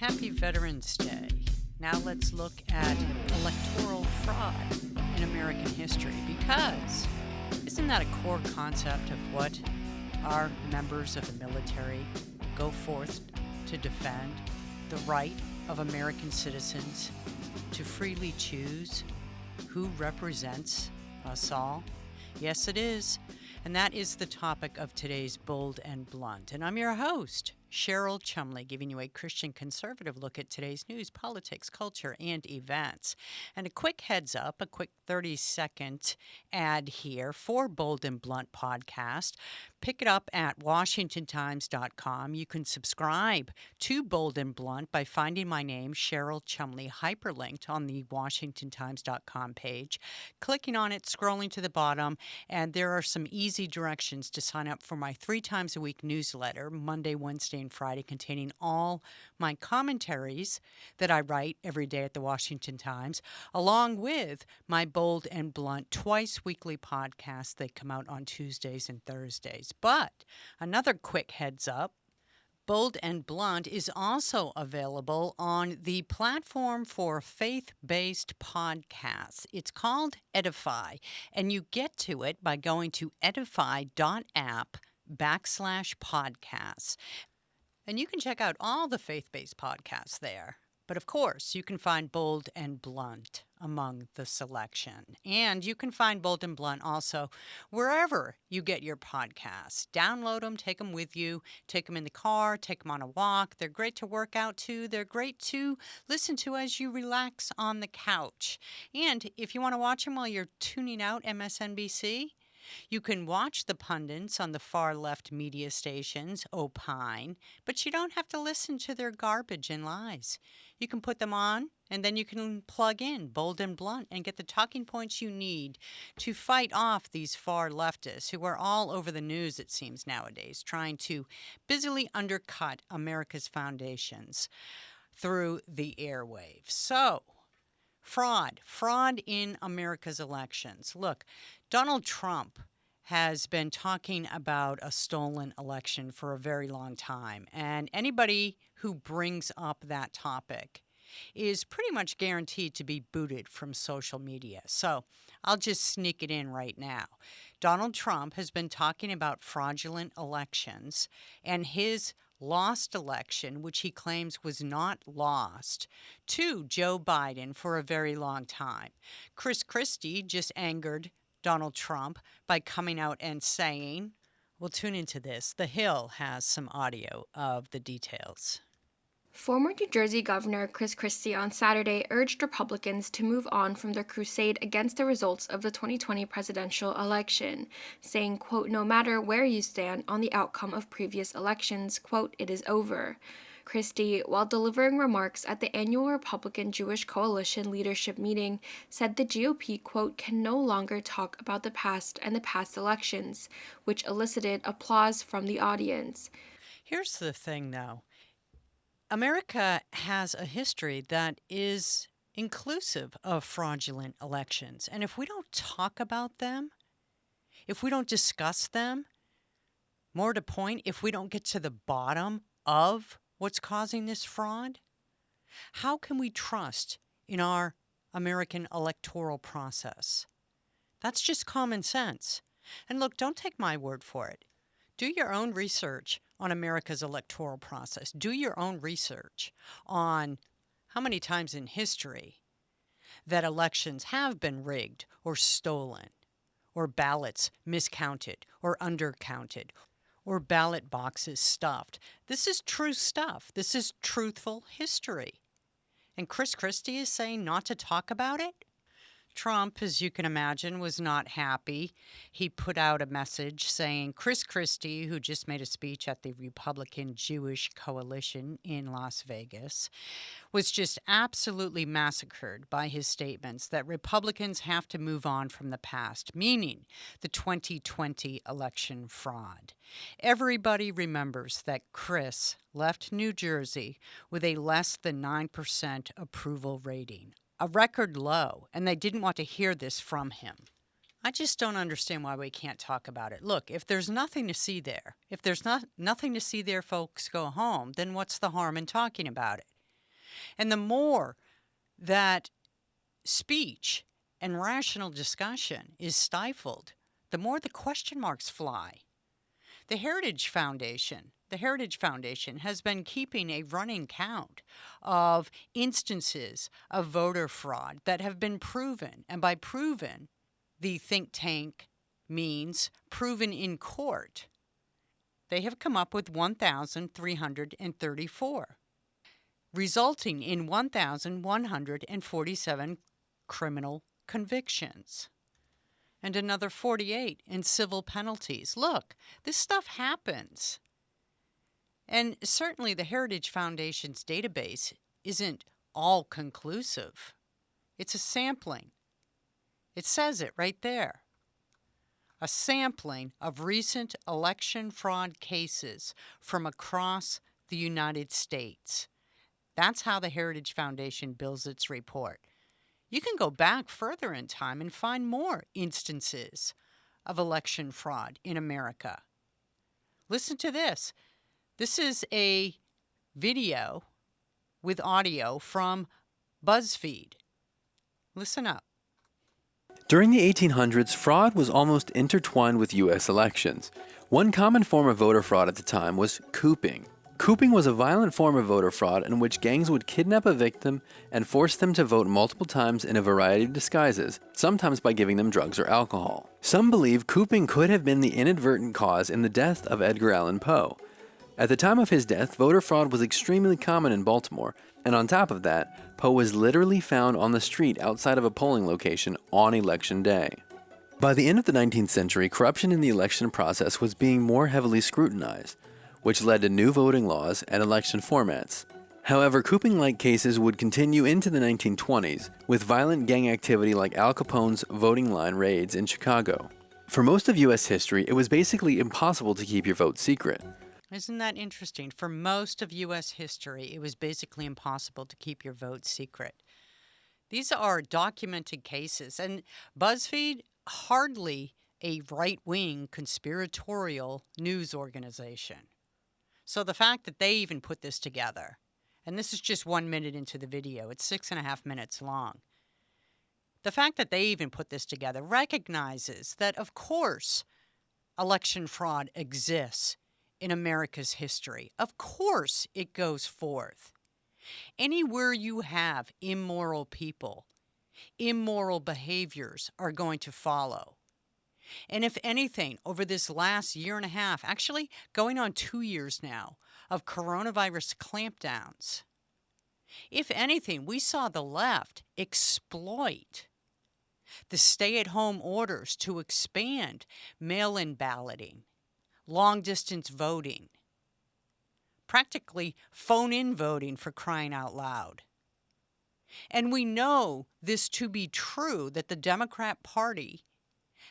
Happy Veterans Day. Now let's look at electoral fraud in American history, because isn't that a core concept of what our members of the military go forth to defend? The right of American citizens to freely choose who represents us all? Yes, it is. And that is the topic of today's Bold and Blunt. And I'm your host, Cheryl Chumley, giving you a Christian conservative look at today's news, politics, culture, and events. And a quick heads up, a quick 30-second ad here for Bold and Blunt podcast. Pick it up at WashingtonTimes.com. You can subscribe to Bold and Blunt by finding my name, Cheryl Chumley, hyperlinked on the WashingtonTimes.com page, clicking on it, scrolling to the bottom, and there are some easy directions to sign up for my 3 times a week newsletter, Monday, Wednesday, and Friday, containing all my commentaries that I write every day at the Washington Times, along with my Bold and Blunt twice weekly podcasts. They come out on Tuesdays and Thursdays. But another quick heads up, Bold and Blunt is also available on the platform for faith-based podcasts. It's called Edify, and you get to it by going to edify.app/podcasts. And you can check out all the faith-based podcasts there. But of course, you can find Bold and Blunt among the selection. And you can find Bold and Blunt also wherever you get your podcasts. Download them, take them with you, take them in the car, take them on a walk. They're great to work out to. They're great to listen to as you relax on the couch. And if you want to watch them while you're tuning out MSNBC, you can watch the pundits on the far left media stations opine, but you don't have to listen to their garbage and lies. You can put them on, and then you can plug in Bold and Blunt and get the talking points you need to fight off these far leftists who are all over the news, it seems nowadays, trying to busily undercut America's foundations through the airwaves. So, fraud in America's elections. Look, Donald Trump has been talking about a stolen election for a very long time, and anybody who brings up that topic is pretty much guaranteed to be booted from social media. So I'll just sneak it in right now. Donald Trump has been talking about fraudulent elections and his lost election, which he claims was not lost, to Joe Biden for a very long time. Chris Christie just angered Donald Trump by coming out and saying, well, tune into this. The Hill has some audio of the details. Former New Jersey Governor Chris Christie on Saturday urged Republicans to move on from their crusade against the results of the 2020 presidential election, saying, quote, no matter where you stand on the outcome of previous elections, quote, it is over. Christie, while delivering remarks at the annual Republican Jewish Coalition leadership meeting, said the GOP, quote, can no longer talk about the past and the past elections, which elicited applause from the audience. Here's the thing, though. America has a history that is inclusive of fraudulent elections. And if we don't talk about them, if we don't discuss them, more to point, if we don't get to the bottom of what's causing this fraud, how can we trust in our American electoral process? That's just common sense. And look, don't take my word for it. Do your own research on America's electoral process. Do your own research on how many times in history that elections have been rigged or stolen, or ballots miscounted or undercounted, or ballot boxes stuffed. This is true stuff. This is truthful history. And Chris Christie is saying not to talk about it? Trump, as you can imagine, was not happy. He put out a message saying Chris Christie, who just made a speech at the Republican Jewish Coalition in Las Vegas, was just absolutely massacred by his statements that Republicans have to move on from the past, meaning the 2020 election fraud. Everybody remembers that Chris left New Jersey with a less than 9% approval rating, a record low, and they didn't want to hear this from him. I just don't understand why we can't talk about it. Look, if there's nothing to see there, if there's nothing to see there, folks go home, then what's the harm in talking about it? And the more that speech and rational discussion is stifled, the more the question marks fly. The Heritage Foundation has been keeping a running count of instances of voter fraud that have been proven. And by proven, the think tank means proven in court. They have come up with 1,334, resulting in 1,147 criminal convictions and another 48 in civil penalties. Look, this stuff happens. And certainly the Heritage Foundation's database isn't all conclusive. It's a sampling. It says it right there. A sampling of recent election fraud cases from across the United States. That's how the Heritage Foundation bills its report. You can go back further in time and find more instances of election fraud in America. Listen to this. This is a video with audio from BuzzFeed. Listen up. During the 1800s, fraud was almost intertwined with U.S. elections. One common form of voter fraud at the time was cooping. Cooping was a violent form of voter fraud in which gangs would kidnap a victim and force them to vote multiple times in a variety of disguises, sometimes by giving them drugs or alcohol. Some believe cooping could have been the inadvertent cause in the death of Edgar Allan Poe. At the time of his death, voter fraud was extremely common in Baltimore, and on top of that, Poe was literally found on the street outside of a polling location on Election Day. By the end of the 19th century, corruption in the election process was being more heavily scrutinized, which led to new voting laws and election formats. However, cooping-like cases would continue into the 1920s, with violent gang activity like Al Capone's voting line raids in Chicago. For most of U.S. history, it was basically impossible to keep your vote secret. Isn't that interesting? For most of U.S. history, it was basically impossible to keep your vote secret. These are documented cases, and BuzzFeed, hardly a right-wing conspiratorial news organization. So the fact that they even put this together, and this is just 1 minute into the video, it's 6.5 minutes long. The fact that they even put this together recognizes that, of course, election fraud exists in America's history. Of course it goes forth. Anywhere you have immoral people, immoral behaviors are going to follow. And if anything, over this last year and a half, actually going on 2 years now, of coronavirus clampdowns, if anything, we saw the left exploit the stay-at-home orders to expand mail-in balloting, long-distance voting, practically phone-in voting, for crying out loud. And we know this to be true, that the Democrat Party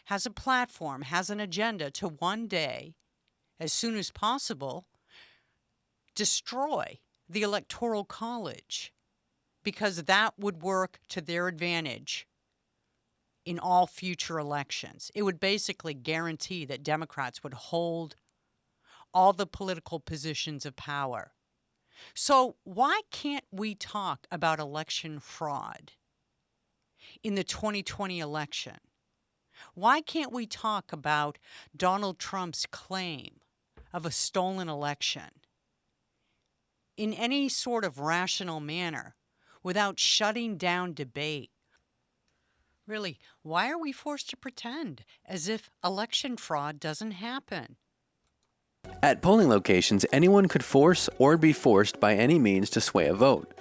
has a platform, has an agenda to one day, as soon as possible, destroy the Electoral College, because that would work to their advantage in all future elections. It would basically guarantee that Democrats would hold all the political positions of power. So why can't we talk about election fraud in the 2020 election? Why can't we talk about Donald Trump's claim of a stolen election in any sort of rational manner without shutting down debate? Really, why are we forced to pretend as if election fraud doesn't happen? At polling locations, anyone could force or be forced by any means to sway a vote.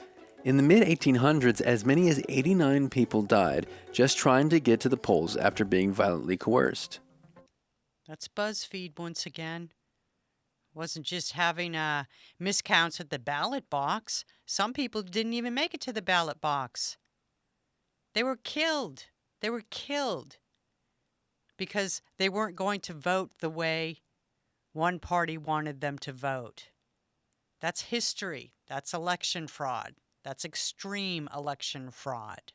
In the mid-1800s, as many as 89 people died just trying to get to the polls after being violently coerced. That's BuzzFeed once again. Wasn't just having miscounts at the ballot box. Some people didn't even make it to the ballot box. They were killed. They were killed because they weren't going to vote the way one party wanted them to vote. That's history. That's election fraud. That's extreme election fraud.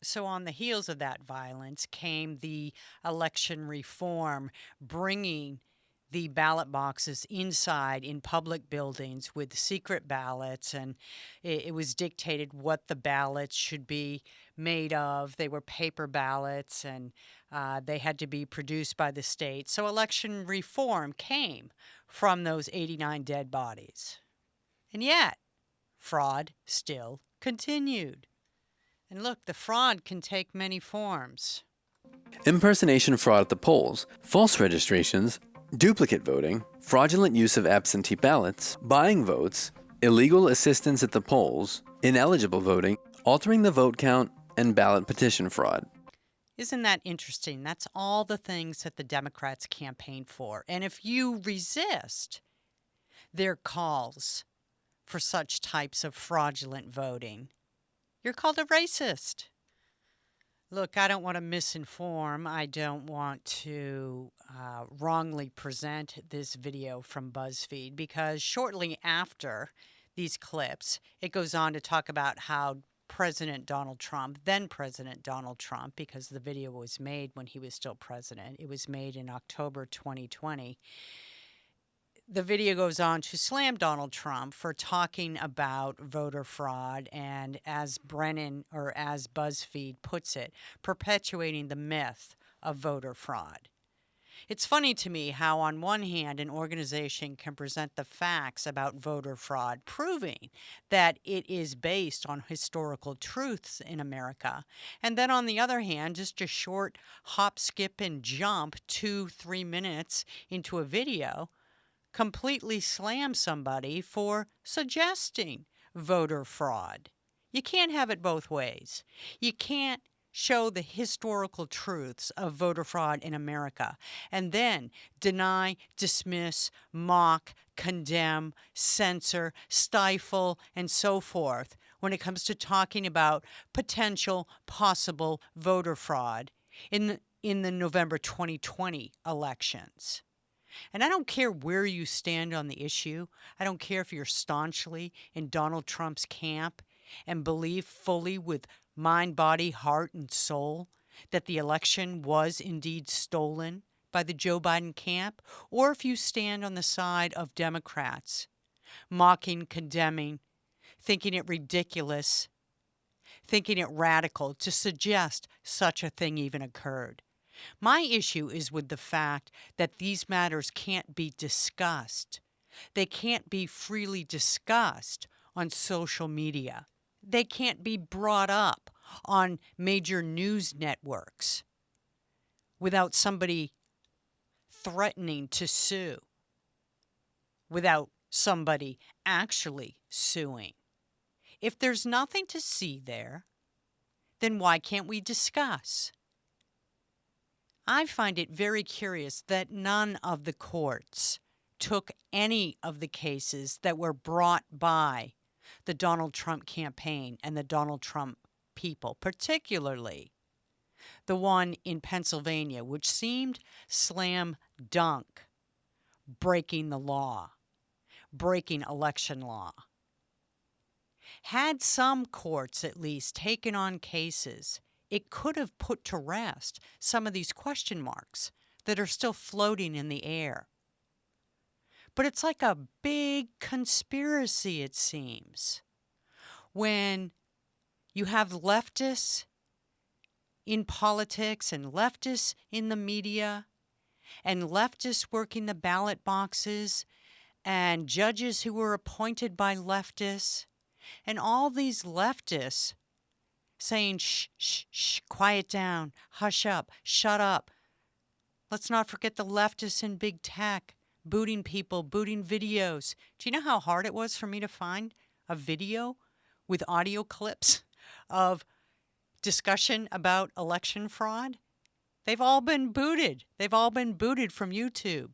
So on the heels of that violence came the election reform, bringing the ballot boxes inside in public buildings with secret ballots, and it was dictated what the ballots should be made of. They were paper ballots, and they had to be produced by the state. So election reform came from those 89 dead bodies. And yet, fraud still continued. And look, the fraud can take many forms. Impersonation fraud at the polls, false registrations, duplicate voting, fraudulent use of absentee ballots, buying votes, illegal assistance at the polls, ineligible voting, altering the vote count, and ballot petition fraud. Isn't that interesting? That's all the things that the Democrats campaign for. And if you resist their calls for such types of fraudulent voting, you're called a racist. Look, I don't want to misinform. I don't want to wrongly present this video from BuzzFeed, because shortly after these clips, it goes on to talk about how President Donald Trump, then President Donald Trump, because the video was made when he was still president, it was made in October 2020. The video goes on to slam Donald Trump for talking about voter fraud and, as Brennan, or as BuzzFeed puts it, perpetuating the myth of voter fraud. It's funny to me how, on one hand, an organization can present the facts about voter fraud, proving that it is based on historical truths in America, and then on the other hand, just a short hop, skip, and jump 2-3 minutes into a video completely slam somebody for suggesting voter fraud. You can't have it both ways. You can't show the historical truths of voter fraud in America and then deny, dismiss, mock, condemn, censor, stifle, and so forth when it comes to talking about potential, possible voter fraud in the November 2020 elections. And I don't care where you stand on the issue. I don't care if you're staunchly in Donald Trump's camp and believe fully with mind, body, heart, and soul that the election was indeed stolen by the Joe Biden camp, or if you stand on the side of Democrats, mocking, condemning, thinking it ridiculous, thinking it radical to suggest such a thing even occurred. My issue is with the fact that these matters can't be discussed. They can't be freely discussed on social media. They can't be brought up on major news networks without somebody threatening to sue, without somebody actually suing. If there's nothing to see there, then why can't we discuss? I find it very curious that none of the courts took any of the cases that were brought by the Donald Trump campaign and the Donald Trump people, particularly the one in Pennsylvania, which seemed slam dunk, breaking the law, breaking election law. Had some courts at least taken on cases, it could have put to rest some of these question marks that are still floating in the air. But it's like a big conspiracy, it seems, when you have leftists in politics and leftists in the media and leftists working the ballot boxes and judges who were appointed by leftists and all these leftists saying, shh, shh, shh, quiet down, hush up, shut up. Let's not forget the leftists in big tech, booting people, booting videos. Do you know how hard it was for me to find a video with audio clips of discussion about election fraud? They've all been booted. They've all been booted from YouTube.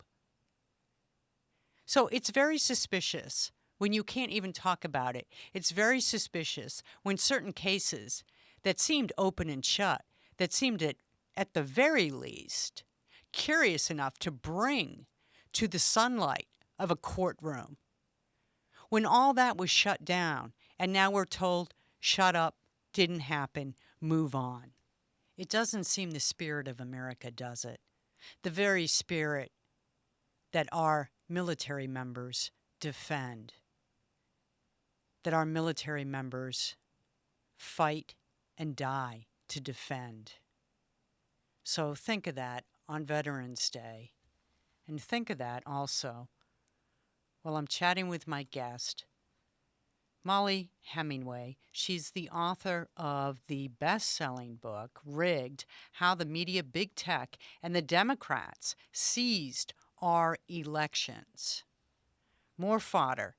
So it's very suspicious when you can't even talk about it. It's very suspicious when certain cases that seemed open and shut, that seemed at the very least curious enough to bring to the sunlight of a courtroom, when all that was shut down and now we're told, shut up, didn't happen, move on. It doesn't seem the spirit of America, does it? The very spirit that our military members defend, that our military members fight and die to defend. So think of that on Veterans Day. And think of that also while I'm chatting with my guest, Mollie Hemingway. She's the author of the best-selling book, Rigged: How the Media, Big Tech, and the Democrats Seized Our Elections. More fodder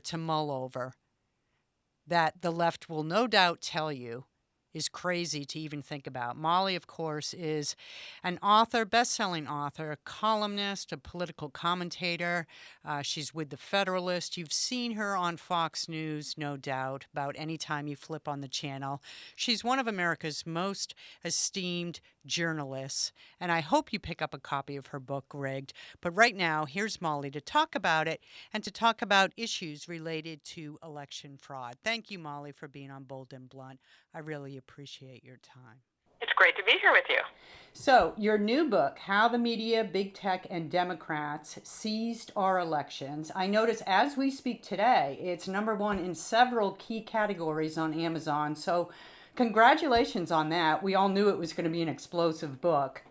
to mull over that the left will no doubt tell you is crazy to even think about. Mollie, of course, is an author, best-selling author, a columnist, a political commentator. She's with The Federalist. You've seen her on Fox News, no doubt, about any time you flip on the channel. She's one of America's most esteemed journalists, and I hope you pick up a copy of her book, Rigged. But right now, here's Mollie to talk about it and to talk about issues related to election fraud. Thank you, Mollie, for being on Bold and Blunt. I really appreciate your time. It's great to be here with you. So, your new book, How the Media, Big Tech, and Democrats Seized Our Elections. I notice as we speak today, it's #1 in several key categories on Amazon. So, congratulations on that. We all knew it was going to be an explosive book.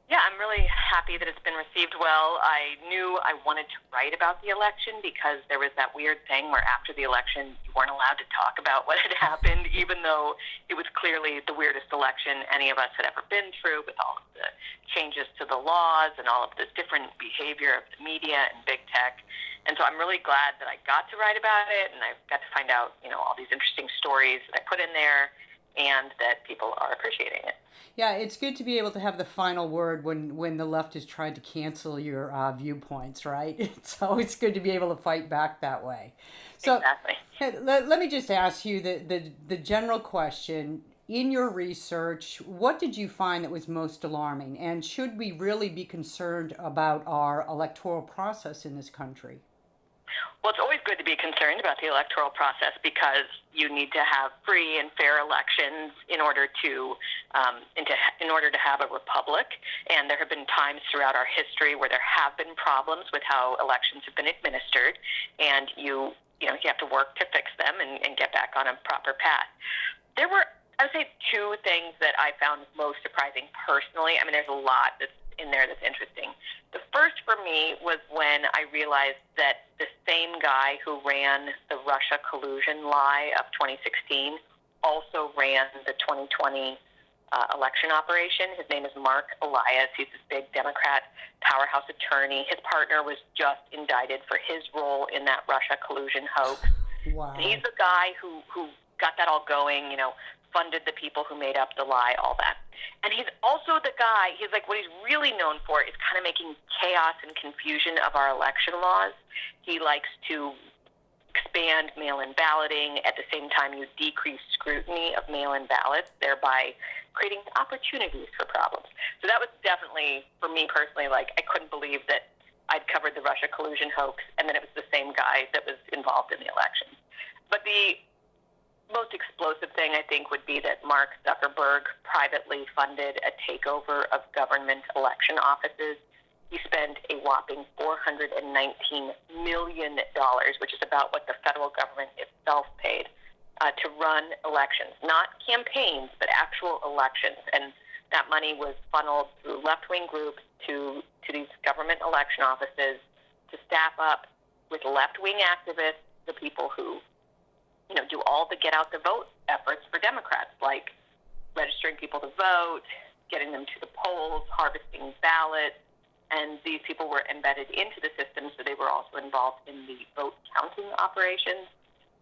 Yeah, I'm really happy that it's been received well. I knew I wanted to write about the election because there was that weird thing where after the election, you weren't allowed to talk about what had happened, even though it was clearly the weirdest election any of us had ever been through, with all of the changes to the laws and all of the different behavior of the media and big tech. And so I'm really glad that I got to write about it, and I got to find out, all these interesting stories that I put in there, and that people are appreciating it. Yeah, it's good to be able to have the final word when the left has tried to cancel your viewpoints, right? It's always good to be able to fight back that way. So exactly. Let me just ask you the general question. In your research, what did you find that was most alarming? And should we really be concerned about our electoral process in this country? Well, it's always good to be concerned about the electoral process because you need to have free and fair elections in order to have a republic. And there have been times throughout our history where there have been problems with how elections have been administered, and you have to work to fix them and get back on a proper path. There were, I would say, two things that I found most surprising personally. I mean, there's a lot that's in there that's interesting. The first for me was when I realized that the same guy who ran the Russia collusion lie of 2016 also ran the 2020 election operation. His name is Mark Elias. He's this big Democrat powerhouse attorney. His partner was just indicted for his role in that Russia collusion hoax. Wow. And he's the guy who got that all going, funded the people who made up the lie, all that. And he's also the guy, what he's really known for is kind of making chaos and confusion of our election laws. He likes to expand mail-in balloting. At the same time, you decrease scrutiny of mail-in ballots, thereby creating opportunities for problems. So that was definitely, for me personally, I couldn't believe that I'd covered the Russia collusion hoax, and then it was the same guy that was involved in the election. But the most explosive thing, I think, would be that Mark Zuckerberg privately funded a takeover of government election offices. He spent a whopping $419 million, which is about what the federal government itself paid, to run elections. Not campaigns, but actual elections. And that money was funneled through left-wing groups to these government election offices to staff up with left-wing activists, the people who do all the get-out-the-vote efforts for Democrats, like registering people to vote, getting them to the polls, harvesting ballots, and these people were embedded into the system, so they were also involved in the vote counting operations,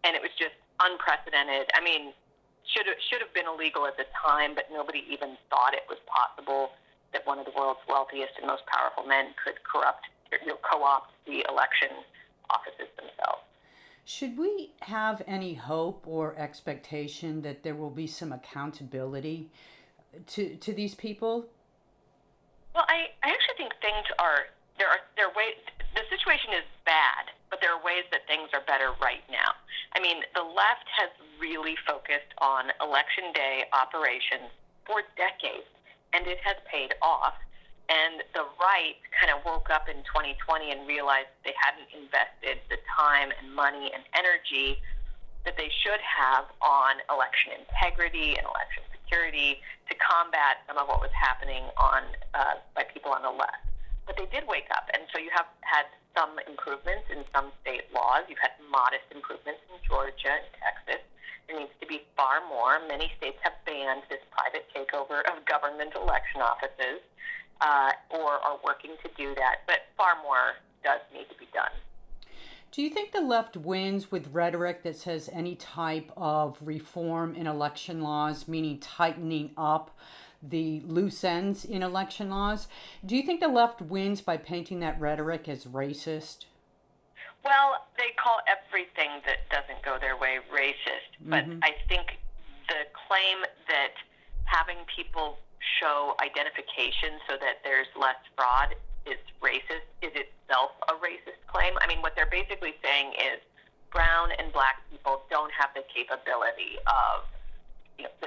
and it was just unprecedented. I mean, should have been illegal at the time, but nobody even thought it was possible that one of the world's wealthiest and most powerful men could co-opt the election offices themselves. Should we have any hope or expectation that there will be some accountability to these people? Well, I actually think things there are ways. The situation is bad, but there are ways that things are better right now. I mean, the left has really focused on election day operations for decades, and it has paid off. And the right kind of woke up in 2020 and realized they hadn't invested the time and money and energy that they should have on election integrity and election security to combat some of what was happening by people on the left. But they did wake up, and so you have had some improvements in some state laws. You've had modest improvements in Georgia and Texas. There needs to be far more. Many states have banned this private takeover of government election offices, or are working to do that, but far more does need to be done. Do you think the left wins with rhetoric that says any type of reform in election laws, meaning tightening up the loose ends in election laws? Do you think the left wins by painting that rhetoric as racist? Well, they call everything that doesn't go their way racist, but I think the claim that having people show identification so that there's less fraud is racist is itself a racist claim. I mean, what they're basically saying is brown and black people don't have the capability of,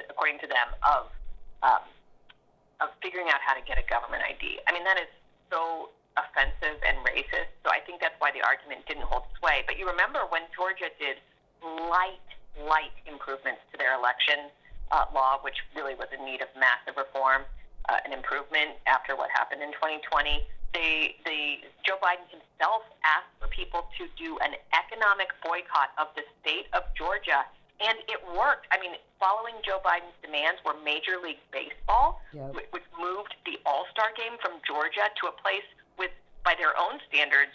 according to them, of figuring out how to get a government ID. I mean, that is so offensive and racist. So I think that's why the argument didn't hold sway. But you remember when Georgia did light improvements to their election law, which really was in need of massive reform, an improvement after what happened in 2020. Joe Biden himself asked for people to do an economic boycott of the state of Georgia, and it worked. I mean, following Joe Biden's demands were Major League Baseball, which moved the All-Star game from Georgia to a place with, by their own standards,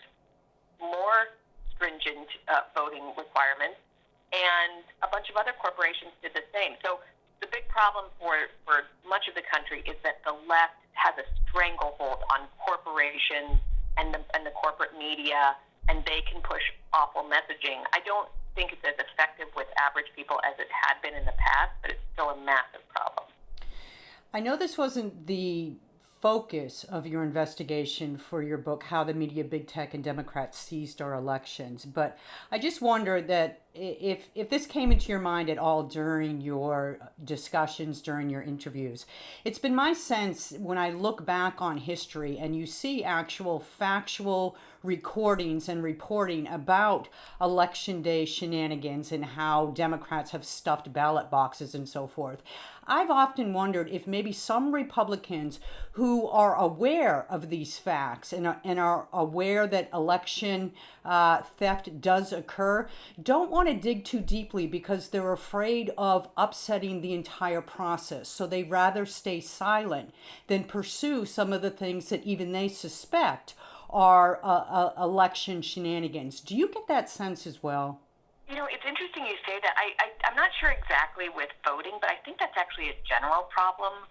more stringent voting requirements, and a bunch of other corporations did the same. So the big problem for much of the country is that the left has a stranglehold on corporations and the corporate media, and they can push awful messaging. I don't think it's as effective with average people as it had been in the past, but it's still a massive problem. I know this wasn't the focus of your investigation for your book, How the Media, Big Tech, and Democrats Seized Our Elections, but I just wonder that if this came into your mind at all during your discussions, during your interviews. It's been my sense when I look back on history and you see actual factual recordings and reporting about election day shenanigans and how Democrats have stuffed ballot boxes and so forth. I've often wondered if maybe some Republicans who are aware of these facts and are aware that election theft does occur don't want to dig too deeply because they're afraid of upsetting the entire process. So they rather stay silent than pursue some of the things that even they suspect are election shenanigans. Do you get that sense as well? It's interesting you say that. I'm not sure exactly with voting, but I think that's actually a general problem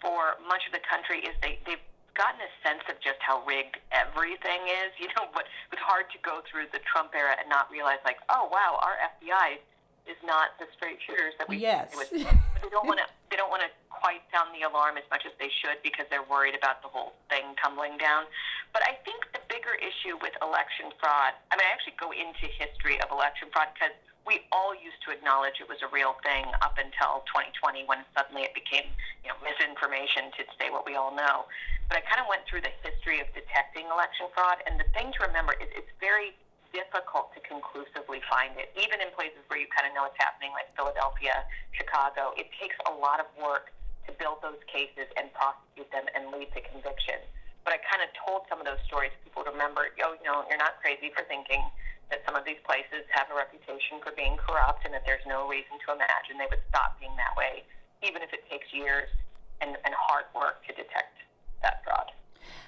for much of the country is they've gotten a sense of just how rigged everything is. But it's hard to go through the Trump era and not realize, like, oh, wow, our FBI is not the straight shooters that we yes. But they don't want to quite sound the alarm as much as they should because they're worried about the whole thing tumbling down. But I think the bigger issue with election fraud, I actually go into history of election fraud because we all used to acknowledge it was a real thing up until 2020 when suddenly it became, misinformation to say what we all know. But I kind of went through the history of detecting election fraud, and the thing to remember is it's very difficult to conclusively find it, even in places where you kind of know it's happening, like Philadelphia, Chicago. It takes a lot of work to build those cases and prosecute them and lead to conviction. But I kind of told some of those stories so people would remember, you're not crazy for thinking that some of these places have a reputation for being corrupt and that there's no reason to imagine they would stop being that way, even if it takes years and hard work to detect that fraud.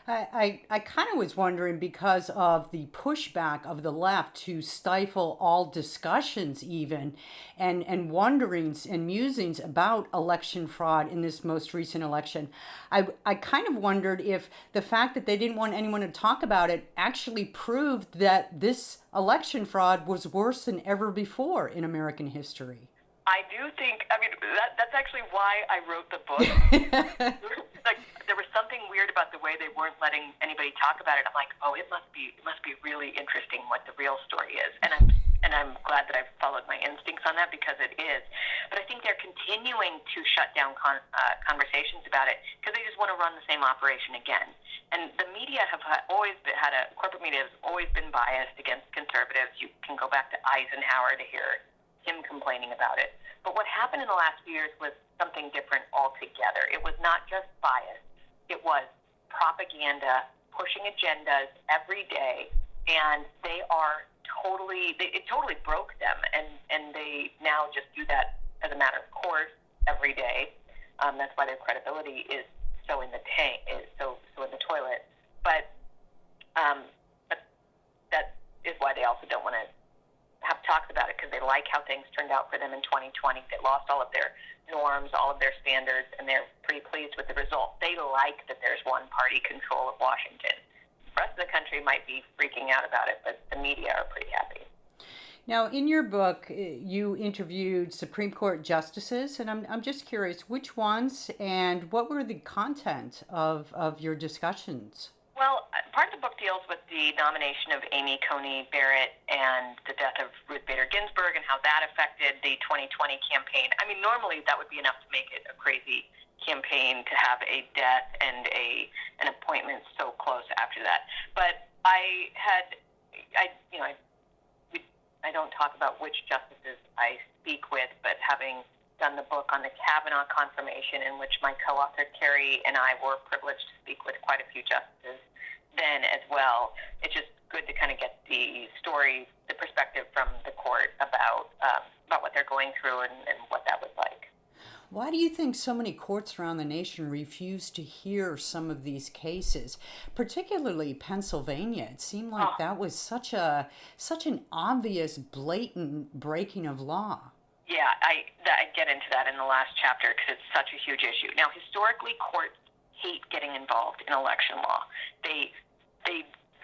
I kind of was wondering because of the pushback of the left to stifle all discussions even and wonderings and musings about election fraud in this most recent election. I kind of wondered if the fact that they didn't want anyone to talk about it actually proved that this election fraud was worse than ever before in American history. I do think, that's actually why I wrote the book. There was something weird about the way they weren't letting anybody talk about it. I'm like, oh, it must be really interesting what the real story is. And I'm glad that I've followed my instincts on that because it is. But I think they're continuing to shut down conversations about it because they just want to run the same operation again. And the media corporate media has always been biased against conservatives. You can go back to Eisenhower to hear him complaining about it. But what happened in the last few years was something different altogether. It was not just bias. It was propaganda, pushing agendas every day, and it totally broke them, and they now just do that as a matter of course every day. That's why their credibility is so in the tank, is so in the toilet. But that is why they also don't want to have talks about it, because they like how things turned out for them in 2020. They lost all of their norms, all of their standards, and they're pretty pleased with the result. They like that there's one-party control of Washington. The rest of the country might be freaking out about it, but the media are pretty happy. Now, in your book, you interviewed Supreme Court justices, and I'm just curious, which ones and what were the content of your discussions? Well, part of the book deals with the nomination of Amy Coney Barrett and the death of Ruth Bader Ginsburg and how that affected the 2020 campaign. I mean, normally that would be enough to make it a crazy campaign to have a death and an appointment so close after that. But I don't talk about which justices I speak with, but having done the book on the Kavanaugh confirmation, in which my co-author Carrie and I were privileged to speak with quite a few justices then as well, it's just good to kind of get the story, the perspective from the court about what they're going through and what that was like. Why do you think so many courts around the nation refuse to hear some of these cases, particularly Pennsylvania? It seemed like that was such an obvious, blatant breaking of law. Yeah, I get into that in the last chapter because it's such a huge issue. Now, historically, courts hate getting involved in election law. They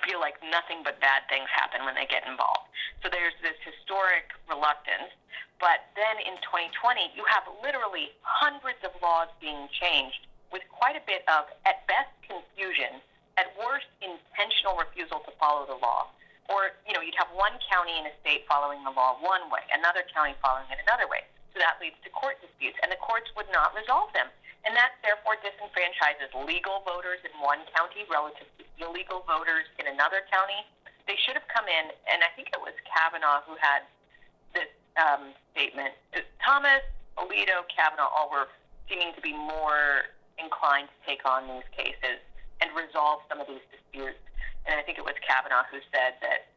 feel like nothing but bad things happen when they get involved. So there's this historic reluctance. But then in 2020, you have literally hundreds of laws being changed with quite a bit of, at best, confusion, at worst, intentional refusal to follow the law. Or, you'd have one county in a state following the law one way, another county following it another way. So that leads to court disputes, and the courts would not resolve them. And that, therefore, disenfranchises legal voters in one county relative to illegal voters in another county. They should have come in, and I think it was Kavanaugh who had this statement. Thomas, Alito, Kavanaugh all were seeming to be more inclined to take on these cases and resolve some of these disputes. And I think it was Kavanaugh who said that,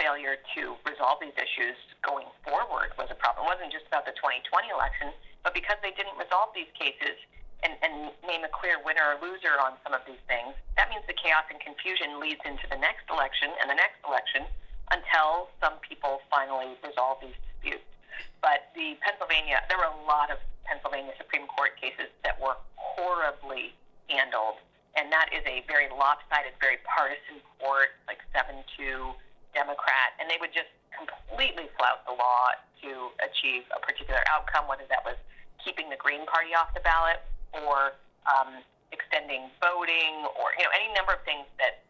failure to resolve these issues going forward was a problem. It wasn't just about the 2020 election, but because they didn't resolve these cases and name a clear winner or loser on some of these things, that means the chaos and confusion leads into the next election and the next election until some people finally resolve these disputes. But there were a lot of Pennsylvania Supreme Court cases that were horribly handled, and that is a very lopsided, very partisan court, like 7-2 Democrat, and they would just completely flout the law to achieve a particular outcome, whether that was keeping the Green Party off the ballot or extending voting or any number of things that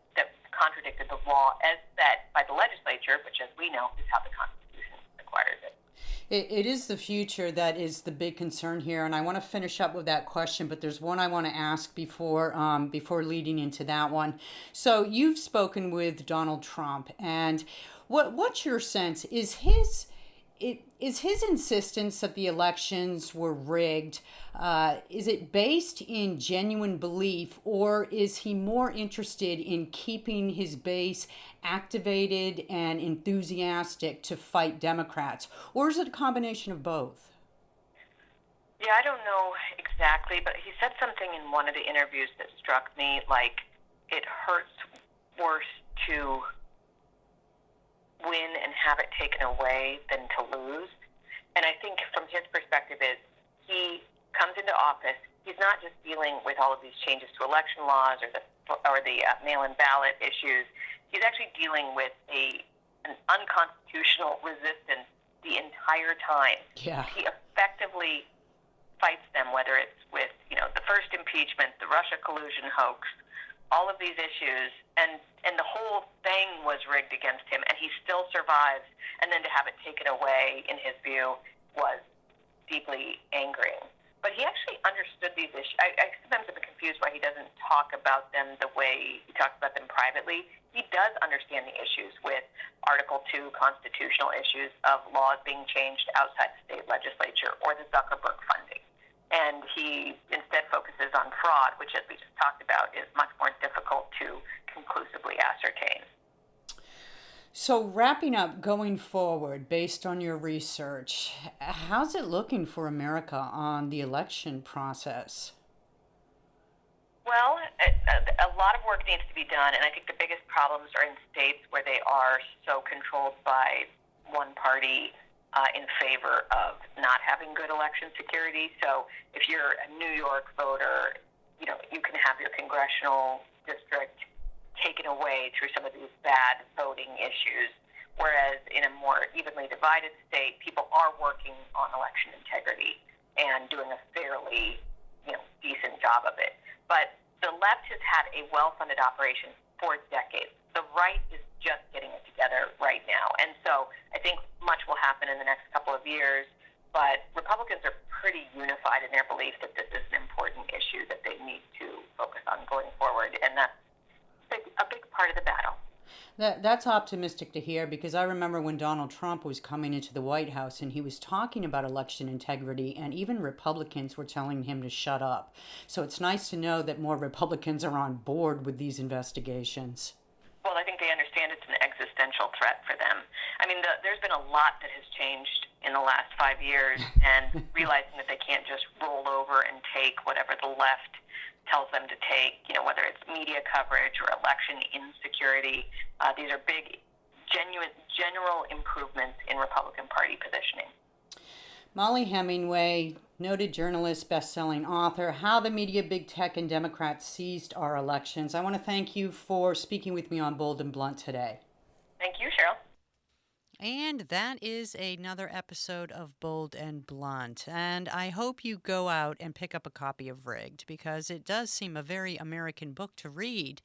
contradicted the law as set by the legislature, which, as we know, is how the Constitution requires it. It is the future that is the big concern here, and I want to finish up with that question, but there's one I want to ask before leading into that one. So you've spoken with Donald Trump, and what's your sense? Is his insistence that the elections were rigged, is it based in genuine belief, or is he more interested in keeping his base activated and enthusiastic to fight Democrats? Or is it a combination of both? Yeah, I don't know exactly, but he said something in one of the interviews that struck me, like it hurts worse to win and have it taken away than to lose. And I think from his perspective is he comes into office, he's not just dealing with all of these changes to election laws or the mail-in ballot issues. He's actually dealing with an unconstitutional resistance the entire time. Yeah. He effectively fights them, whether it's with the first impeachment, the Russia collusion hoax, all of these issues, and the whole thing was rigged against him, and he still survives. And then to have it taken away, in his view, was deeply angering. but he actually understood these issues. I sometimes am confused why he doesn't talk about them the way he talks about them privately. He does understand the issues with Article 2 constitutional issues of laws being changed outside the state legislature or the Zuckerberg funding. And he instead focuses on fraud, which, as we just talked about, is much more difficult to conclusively ascertain. So wrapping up, going forward, based on your research, how's it looking for America on the election process? Well, a lot of work needs to be done, and I think the biggest problems are in states where they are so controlled by one party in favor of not having good election security. So if you're a New York voter, you can have your congressional district taken away through some of these bad voting issues, whereas in a more evenly divided state, people are working on election integrity and doing a fairly, decent job of it. But the left has had a well-funded operation for decades. The right is just getting it together right now. And so I think much will happen in the next couple of years, but Republicans are pretty unified in their belief that this is an important issue that they need to focus on going forward, and that's a big part of the battle. That's optimistic to hear, because I remember when Donald Trump was coming into the White House and he was talking about election integrity, and even Republicans were telling him to shut up. So it's nice to know that more Republicans are on board with these investigations. Well, I think they understand it's an existential threat for them. I mean, there's been a lot that has changed in the last 5 years, and realizing that they can't just roll over and take whatever the left tells them to take, whether it's media coverage or election insecurity. These are big, genuine, general improvements in Republican Party positioning. Mollie Hemingway, noted journalist, best-selling author, How the Media, Big Tech, and Democrats Seized Our Elections. I want to thank you for speaking with me on Bold and Blunt today. Thank you, Cheryl. And that is another episode of Bold and Blunt. And I hope you go out and pick up a copy of Rigged, because it does seem a very American book to read.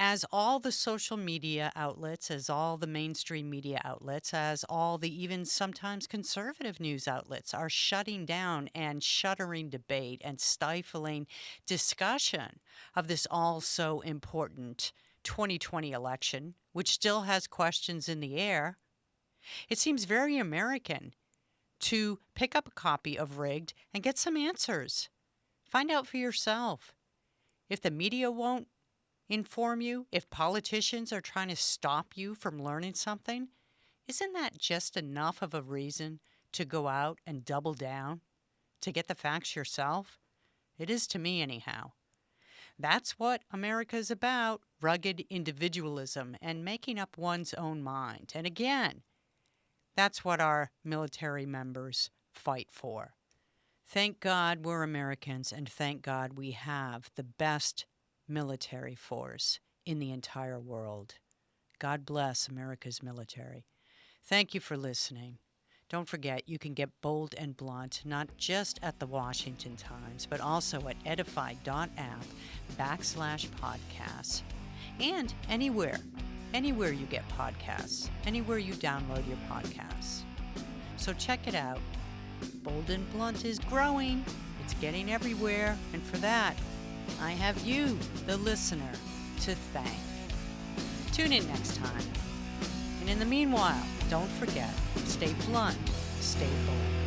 As all the social media outlets, as all the mainstream media outlets, as all the even sometimes conservative news outlets are shutting down and shuttering debate and stifling discussion of this all so important 2020 election, which still has questions in the air, it seems very American to pick up a copy of Rigged and get some answers. Find out for yourself. If the media won't inform you, if politicians are trying to stop you from learning something, isn't that just enough of a reason to go out and double down, to get the facts yourself? It is to me anyhow. That's what America is about, rugged individualism and making up one's own mind. And again, that's what our military members fight for. Thank God we're Americans, and thank God we have the best military force in the entire world. God bless America's military. Thank you for listening. Don't forget, you can get Bold and Blunt not just at the Washington Times, but also at edify.app/podcasts, and anywhere you get podcasts, anywhere you download your podcasts. So check it out. Bold and Blunt is growing. It's getting everywhere. And for that, I have you, the listener, to thank. Tune in next time. And in the meanwhile, don't forget, stay blunt, stay bold.